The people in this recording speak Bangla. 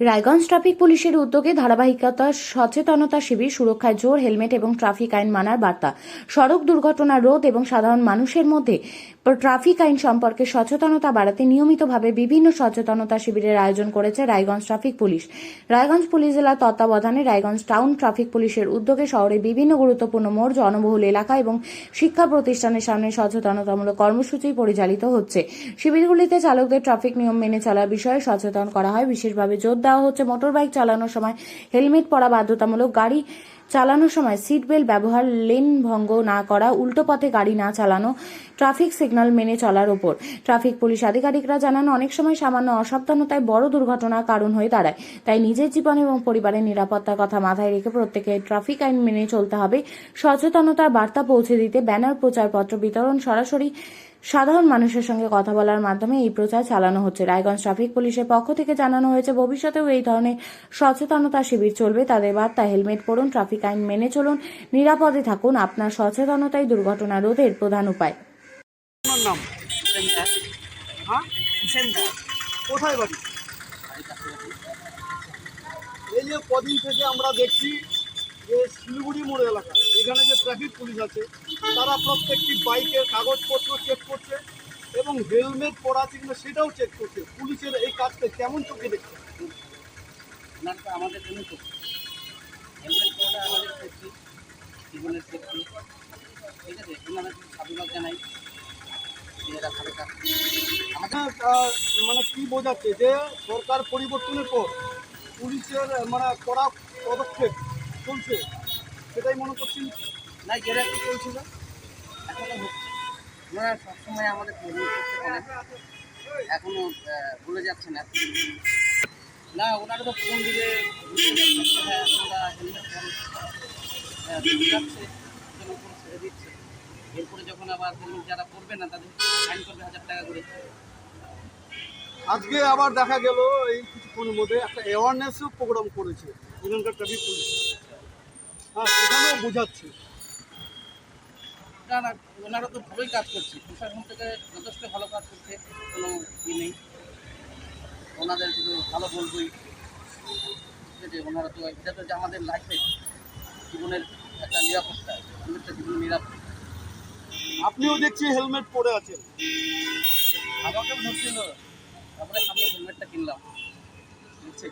রায়গঞ্জ ট্রাফিক পুলিশের উদ্যোগে ধারাবাহিকতা সচেতনতা শিবির, সুরক্ষায় জোর, হেলমেট এবং ট্রাফিক আইন মানার বার্তা, সড়ক দুর্ঘটনা রোধ এবং সাধারণ মানুষের মধ্যে ট্রাফিক আইন সম্পর্কে সচেতনতা বাড়াতে নিয়মিতভাবে বিভিন্ন সচেতনতা শিবিরের আয়োজন করেছে Raiganj traffic police. Raiganj police জেলার তত্ত্বাবধানে রায়গঞ্জ টাউন ট্রাফিক পুলিশের উদ্যোগে শহরে বিভিন্ন গুরুত্বপূর্ণ মোড়, জনবহুল এলাকা এবং শিক্ষা প্রতিষ্ঠানের সামনে সচেতনতামূলক কর্মসূচি পরিচালিত হচ্ছে। শিবিরগুলিতে চালকদের ট্রাফিক নিয়ম মেনে চলার বিষয়ে সচেতন করা হয়। বিশেষভাবে জোর দেওয়া হচ্ছে মোটর বাইক চালানোর সময় হেলমেট পরা বাধ্যতামূলক, গাড়ি চালানোর সময় সিট বেল্ট ব্যবহার, লেন ভঙ্গ না করা, উল্টো পথে গাড়ি না চালানো, ট্রাফিক সিগন্যাল মেনে চলার ওপর। ট্রাফিক পুলিশ আধিকারিকরা জানান, অনেক সময় সামান্য অসাবধানতায় বড় দুর্ঘটনার কারণ হয়ে দাঁড়ায়। তাই নিজের জীবন এবং পরিবারের নিরাপত্তার কথা মাথায় রেখে প্রত্যেকে ট্রাফিক আইন মেনে চলতে হবে। সচেতনতার বার্তা পৌঁছে দিতে ব্যানার, প্রচারপত্র বিতরণ, সরাসরি সাধারণ মানুষের সঙ্গে কথা বলার মাধ্যমে এই প্রচার চালানো হচ্ছে। রায়গঞ্জ ট্রাফিক পুলিশের পক্ষ থেকে জানানো হয়েছে, ভবিষ্যতেও এই ধরনের সচেতনতা শিবির চলবে। তাদের বার্তা, হেলমেট পরুন, ট্রাফিক আইন মেনে চলুন, নিরাপদে থাকুন। আপনার সচেতনতাই দুর্ঘটনা রোধের প্রধান উপায়। নাম হ্যাঁ কোথায় বাড়ি? এই যে কদিন থেকে আমরা দেখছি যে শিলিগুড়ি মোড় এলাকায় এখানে যে ট্রাফিক পুলিশ আছে তারা প্রত্যেকটি বাইকের কাগজপত্র চেক করছে এবং হেলমেট পরা আছে কিনা সেটাও চেক করছে। পুলিশের এই কাজটা কেমন চোখে দেখছে? ওনারা আমাদের জন্য করছে, হেলমেট পরাটা আমাদের সেফটি, জীবনের সেফটি, ঠিক আছে। ওনারা সাধুবাদ জানাই যে এরা ভালো কাজ মানে কি বোঝাচ্ছে যে সরকার পরিবর্তনের পর পুলিশের মানে কড়া পদক্ষেপ চলছে, সেটাই মনে করছেন? না, যেটা কি চলছিল এখনও হচ্ছে। ওনারা সবসময় আমাদের হেলমেট করতে বলেন, এখনও ভুলে যাচ্ছেন। না, ওনারা তো ফোন দিলে হ্যাঁ আমরা হেলমেট যাচ্ছে জন্য করে ছেড়ে দিচ্ছে। এরপরে যখন আবার হেলমেট যারা পরবে না তাদের ফাইন করবে 1000 টাকা করে। আজকে আবার দেখা গেল এই কিছুক্ষণের মধ্যে একটা অ্যাওয়ারনেসও প্রোগ্রাম করেছে এখানকার ট্রাফিক পুলিশ, হ্যাঁ সেখানেও বোঝাচ্ছে। না না, ওনারা তো ভালোই কাজ করছে, প্রশাসন থেকে যথেষ্ট ভালো কাজ করছে, কোনো ই নেই। ওনাদের শুধু ভালো বলবই, ঠিক আছে। ওনারা তো এটা তো যে আমাদের লাইফে জীবনের একটা নিরাপত্তা, একটা জীবনের নিরাপত্তা। আপনিও দেখছি হেলমেট পরে আছেন। আমাকেও ধরছিল, তারপরে সামনে হেলমেটটা কিনলাম, বুঝছি।